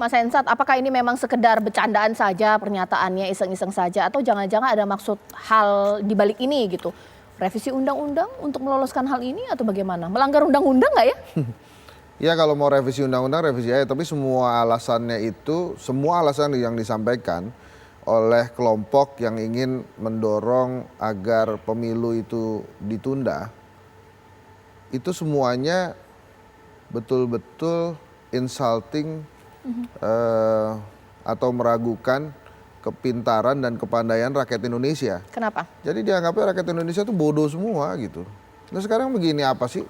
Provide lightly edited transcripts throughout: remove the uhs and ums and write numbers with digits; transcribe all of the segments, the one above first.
Mas Hensat, apakah ini memang sekedar bercandaan saja, pernyataannya iseng-iseng saja, atau jangan-jangan ada maksud hal di balik ini gitu? Revisi undang-undang untuk meloloskan hal ini atau bagaimana? Melanggar undang-undang nggak ya? Ya kalau mau revisi undang-undang revisi aja, tapi semua alasan yang disampaikan oleh kelompok yang ingin mendorong agar pemilu itu ditunda, itu semuanya betul-betul insulting atau meragukan kepintaran dan kepandaian rakyat Indonesia. Kenapa? Jadi dianggapnya rakyat Indonesia tuh bodoh semua gitu. Nah sekarang begini, apa sih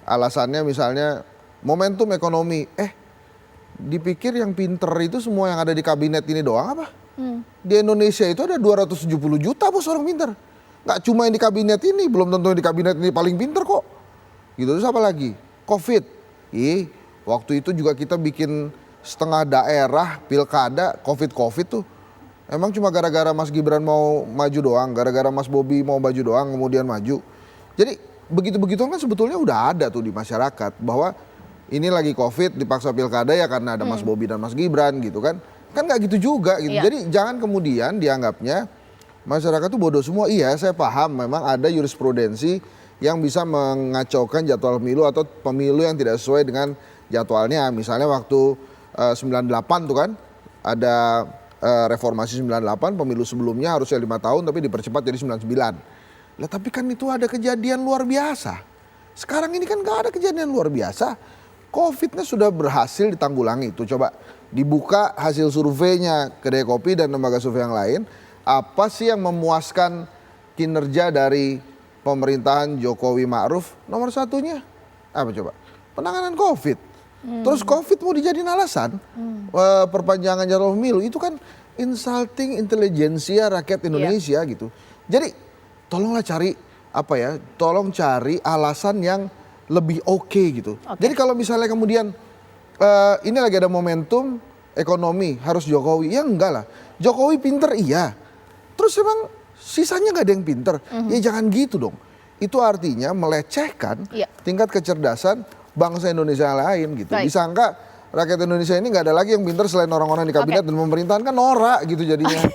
alasannya? Misalnya momentum ekonomi, dipikir yang pinter itu semua yang ada di kabinet ini doang apa? Di Indonesia itu ada 270 juta bos orang pinter. Nggak cuma yang di kabinet ini, belum tentu yang di kabinet ini paling pinter kok. Gitu, terus apa lagi? Covid. Waktu itu juga kita bikin setengah daerah pilkada Covid tuh. Emang cuma gara-gara Mas Gibran mau maju doang, gara-gara Mas Bobi mau maju doang kemudian maju. Jadi begitu-begitu kan sebetulnya udah ada tuh di masyarakat bahwa ini lagi Covid dipaksa pilkada ya karena ada Mas Bobi dan Mas Gibran gitu kan. Kan nggak gitu juga gitu. Iya. Jadi jangan kemudian dianggapnya masyarakat tuh bodoh semua. Iya, saya paham memang ada jurisprudensi yang bisa mengacaukan jadwal pemilu atau pemilu yang tidak sesuai dengan jadwalnya. Misalnya waktu 98 tuh kan ada reformasi 98, pemilu sebelumnya harusnya 5 tahun tapi dipercepat jadi 99. Lah tapi kan itu ada kejadian luar biasa. Sekarang ini kan nggak ada kejadian luar biasa. Covid-nya sudah berhasil ditanggulangi. Itu coba dibuka hasil surveinya Kedai Kopi dan lembaga survei yang lain. Apa sih yang memuaskan kinerja dari pemerintahan Jokowi Ma'ruf? Nomor satunya apa coba? Penanganan Covid. Terus Covid mau dijadiin alasan perpanjangan jadwal pemilu. Itu kan insulting intelijensia rakyat Indonesia gitu. Jadi tolonglah tolong cari alasan yang lebih oke gitu. Jadi kalau misalnya kemudian ini lagi ada momentum ekonomi harus Jokowi, ya enggak lah. Jokowi pinter iya. Terus emang sisanya nggak ada yang pinter. Ya jangan gitu dong. Itu artinya melecehkan tingkat kecerdasan bangsa Indonesia yang lain gitu. Disangka rakyat Indonesia ini nggak ada lagi yang pinter selain orang-orang di kabinet dan pemerintahan, kan norak gitu jadinya.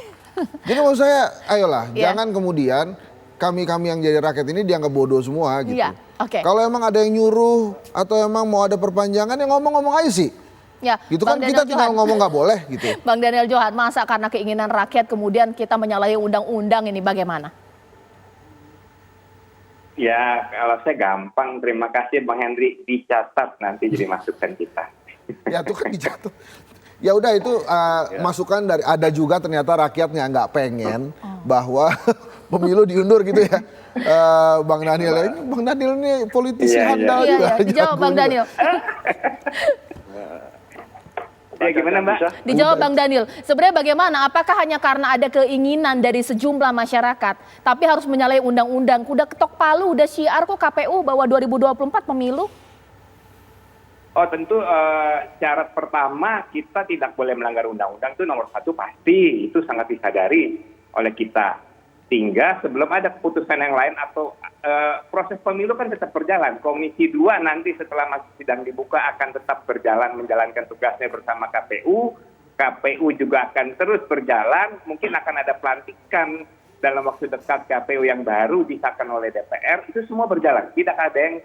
Jadi maksud saya, ayolah jangan kemudian kami-kami yang jadi rakyat ini dianggap bodoh semua gitu. Kalau emang ada yang nyuruh atau emang mau ada perpanjangan ya ngomong-ngomong aja sih. Ya, gitu kan kita tinggal ngomong nggak boleh gitu. Bang Daniel Johan, masa karena keinginan rakyat kemudian kita menyalahi undang-undang ini bagaimana? Ya kalau saya gampang, terima kasih Bang Henry, dicatat nanti jadi masukan kita. Ya itu kan dicatat. Ya udah itu masukan dari ada juga ternyata rakyatnya nggak pengen bahwa pemilu diundur gitu ya. Bang Daniel ini politisi handal juga. Dijawab Bang Daniel. Ya gimana Mbak? Dijawab Bang Daniel. Sebenarnya bagaimana? Apakah hanya karena ada keinginan dari sejumlah masyarakat, tapi harus menyalahi undang-undang? Udah ketok palu, udah syiar kok KPU bahwa 2024 pemilu? Oh tentu syarat pertama kita tidak boleh melanggar undang-undang itu nomor satu pasti, itu sangat disadari oleh kita. Sehingga sebelum ada keputusan yang lain atau proses pemilu kan tetap berjalan. Komisi 2 nanti setelah sidang dibuka akan tetap berjalan menjalankan tugasnya bersama KPU. KPU juga akan terus berjalan, mungkin akan ada pelantikan dalam waktu dekat KPU yang baru disahkan oleh DPR. Itu semua berjalan, tidak ada yang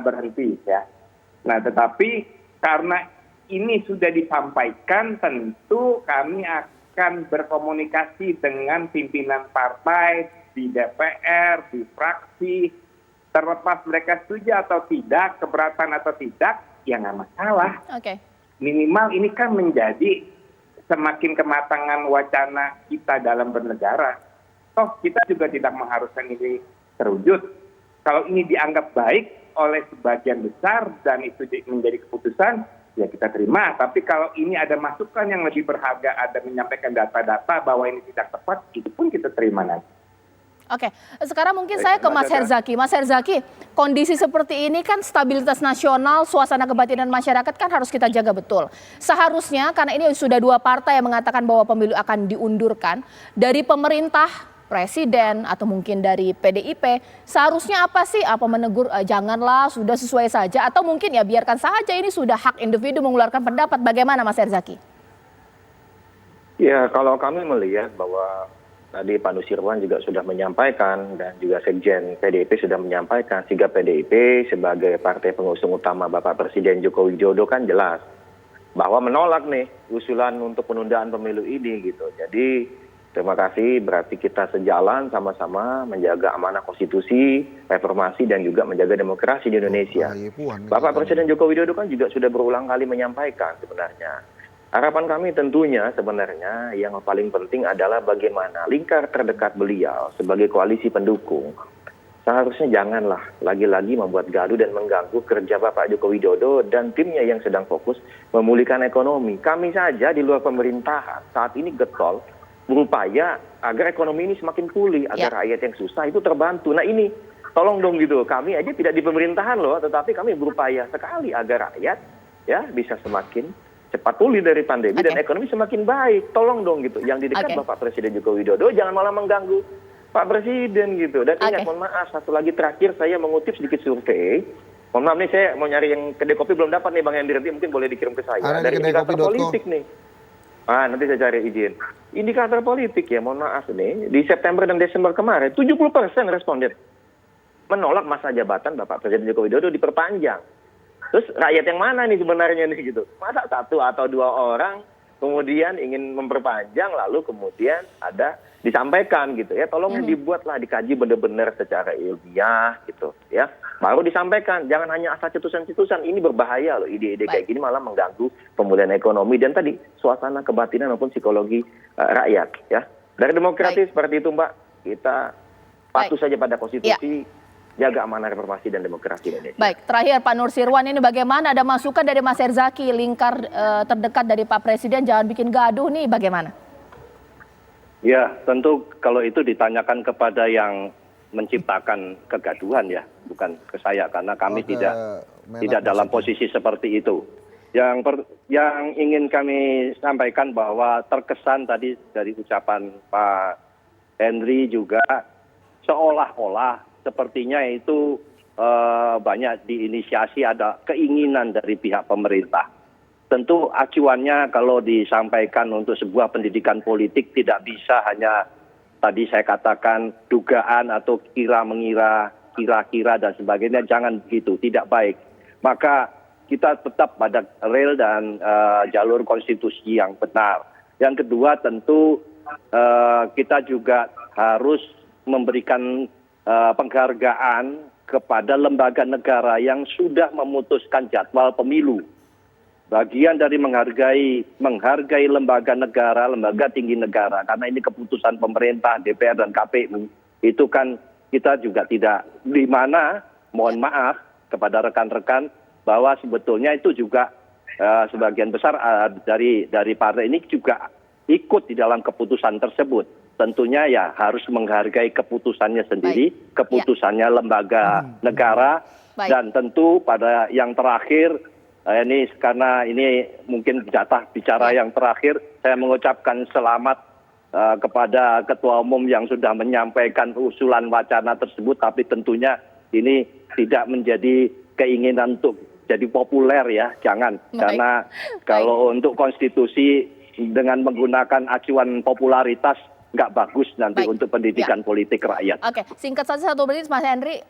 berhenti ya. Nah tetapi karena ini sudah disampaikan, tentu kami akan berkomunikasi dengan pimpinan partai di DPR, di fraksi, terlepas mereka setuju atau tidak, keberatan atau tidak, ya nggak masalah. Minimal ini kan menjadi semakin kematangan wacana kita dalam bernegara. Toh kita juga tidak mengharuskan ini terwujud. Kalau ini dianggap baik oleh sebagian besar dan itu menjadi keputusan, ya kita terima. Tapi kalau ini ada masukan yang lebih berharga, ada menyampaikan data-data bahwa ini tidak tepat, itu pun kita terima nanti. Sekarang mungkin saya ke Mas Herzaki. Mas Herzaki, kondisi seperti ini kan stabilitas nasional, suasana kebatinan masyarakat kan harus kita jaga betul. Seharusnya karena ini sudah 2 partai yang mengatakan bahwa pemilu akan diundurkan, dari pemerintah presiden atau mungkin dari PDIP, seharusnya apa sih? Apa menegur janganlah, sudah sesuai saja, atau mungkin ya biarkan saja, ini sudah hak individu mengeluarkan pendapat. Bagaimana Mas Herzaki? Ya, kalau kami melihat bahwa tadi Pak Nusirwan juga sudah menyampaikan dan juga Sekjen PDIP sudah menyampaikan, sehingga PDIP sebagai partai pengusung utama Bapak Presiden Joko Widodo kan jelas bahwa menolak nih usulan untuk penundaan pemilu ini gitu. Jadi terima kasih, berarti kita sejalan sama-sama menjaga amanah konstitusi, reformasi dan juga menjaga demokrasi di Indonesia. Bapak Presiden Joko Widodo kan juga sudah berulang kali menyampaikan sebenarnya. Harapan kami tentunya sebenarnya yang paling penting adalah bagaimana lingkar terdekat beliau sebagai koalisi pendukung seharusnya janganlah lagi-lagi membuat gaduh dan mengganggu kerja Bapak Joko Widodo dan timnya yang sedang fokus memulihkan ekonomi. Kami saja di luar pemerintahan saat ini getol berupaya agar ekonomi ini semakin pulih, agar rakyat yang susah itu terbantu. Nah ini tolong dong gitu, kami aja tidak di pemerintahan loh, tetapi kami berupaya sekali agar rakyat ya bisa semakin cepat pulih dari pandemi dan ekonomi semakin baik. Tolong dong gitu, yang di dekat Bapak Presiden Joko Widodo jangan malah mengganggu Pak Presiden gitu. Dan ingat, mohon maaf, satu lagi terakhir saya mengutip sedikit survei. Mohon maaf nih, saya mau nyari yang kedai kopi belum dapat nih Bang Hendy, nanti mungkin boleh dikirim ke saya. Dari indikator politik nih. Nanti saya cari izin. Indikator politik ya, mohon maaf nih, di September dan Desember kemarin 70% responden menolak masa jabatan Bapak Presiden Joko Widodo diperpanjang. Terus rakyat yang mana nih sebenarnya nih gitu? Masa satu atau dua orang kemudian ingin memperpanjang lalu kemudian ada disampaikan gitu ya, tolong dibuatlah, dikaji benar-benar secara ilmiah gitu ya, baru disampaikan, jangan hanya asal cetusan-cetusan. Ini berbahaya loh, ide-ide kayak gini malah mengganggu pemulihan ekonomi dan tadi suasana kebatinan maupun psikologi rakyat ya. Dari demokratis seperti itu Mbak, kita patuh saja pada konstitusi, jaga amanah reformasi dan demokrasi Indonesia. Baik, terakhir Pak Nusirwan, ini bagaimana, ada masukan dari Mas Herzaki, lingkar terdekat dari Pak Presiden jangan bikin gaduh nih, bagaimana? Ya, tentu kalau itu ditanyakan kepada yang menciptakan kegaduhan ya, bukan ke saya, karena kami tidak dalam posisi seperti itu. Yang ingin kami sampaikan bahwa terkesan tadi dari ucapan Pak Henry juga seolah-olah sepertinya itu banyak diinisiasi, ada keinginan dari pihak pemerintah. Tentu acuannya kalau disampaikan untuk sebuah pendidikan politik tidak bisa hanya tadi saya katakan dugaan atau kira-mengira, kira-kira dan sebagainya, jangan begitu, tidak baik. Maka kita tetap pada rel dan jalur konstitusi yang benar. Yang kedua tentu kita juga harus memberikan penghargaan kepada lembaga negara yang sudah memutuskan jadwal pemilu. Bagian dari menghargai lembaga negara, lembaga tinggi negara, karena ini keputusan pemerintah, DPR dan KPU, itu kan kita juga tidak, di mana mohon maaf kepada rekan-rekan bahwa sebetulnya itu juga sebagian besar dari partai ini juga ikut di dalam keputusan tersebut. Tentunya ya harus menghargai keputusannya sendiri, keputusannya lembaga negara, dan tentu pada yang terakhir, ini karena ini mungkin jatah bicara yang terakhir, saya mengucapkan selamat kepada Ketua Umum yang sudah menyampaikan usulan wacana tersebut, tapi tentunya ini tidak menjadi keinginan untuk jadi populer ya, jangan. Karena kalau untuk konstitusi dengan menggunakan acuan popularitas nggak bagus nanti untuk pendidikan politik rakyat. Oke, singkat saja 1 menit Mas Henry.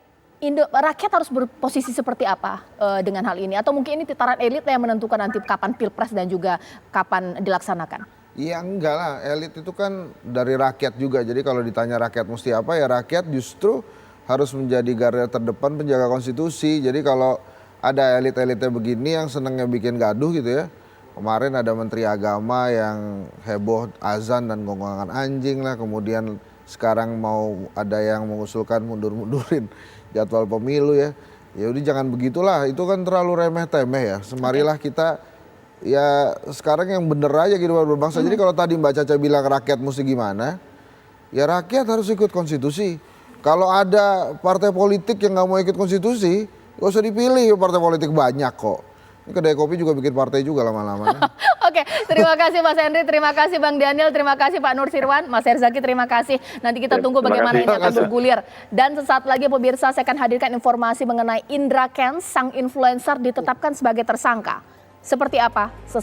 Rakyat harus berposisi seperti apa dengan hal ini? Atau mungkin ini tataran elit yang menentukan nanti kapan pilpres dan juga kapan dilaksanakan? Ya enggak lah, elit itu kan dari rakyat juga. Jadi kalau ditanya rakyat mesti apa, ya rakyat justru harus menjadi garda terdepan penjaga konstitusi. Jadi kalau ada elit-elitnya begini yang senangnya bikin gaduh gitu ya. Kemarin ada Menteri Agama yang heboh azan dan gonggongan anjing lah. Kemudian sekarang mau ada yang mengusulkan mundur-mundurin jadwal pemilu ya. Ya udah jangan begitulah, itu kan terlalu remeh-temeh ya. Semarilah kita ya sekarang yang bener aja gitu berbangsa. Jadi kalau tadi Mbak Caca bilang rakyat mesti gimana, ya rakyat harus ikut konstitusi. Kalau ada partai politik yang nggak mau ikut konstitusi, gak usah dipilih, partai politik banyak kok. Ini kedai kopi juga bikin partai juga lama-lama. Oke, terima kasih Mas Henry, terima kasih Bang Daniel, terima kasih Pak Nur Sirwan, Mas Herzaki, terima kasih. Nanti kita tunggu Terima bagaimana kasih. ini akan bergulir. Dan sesaat lagi pemirsa, saya akan hadirkan informasi mengenai Indra Kents, sang influencer ditetapkan sebagai tersangka. Seperti apa?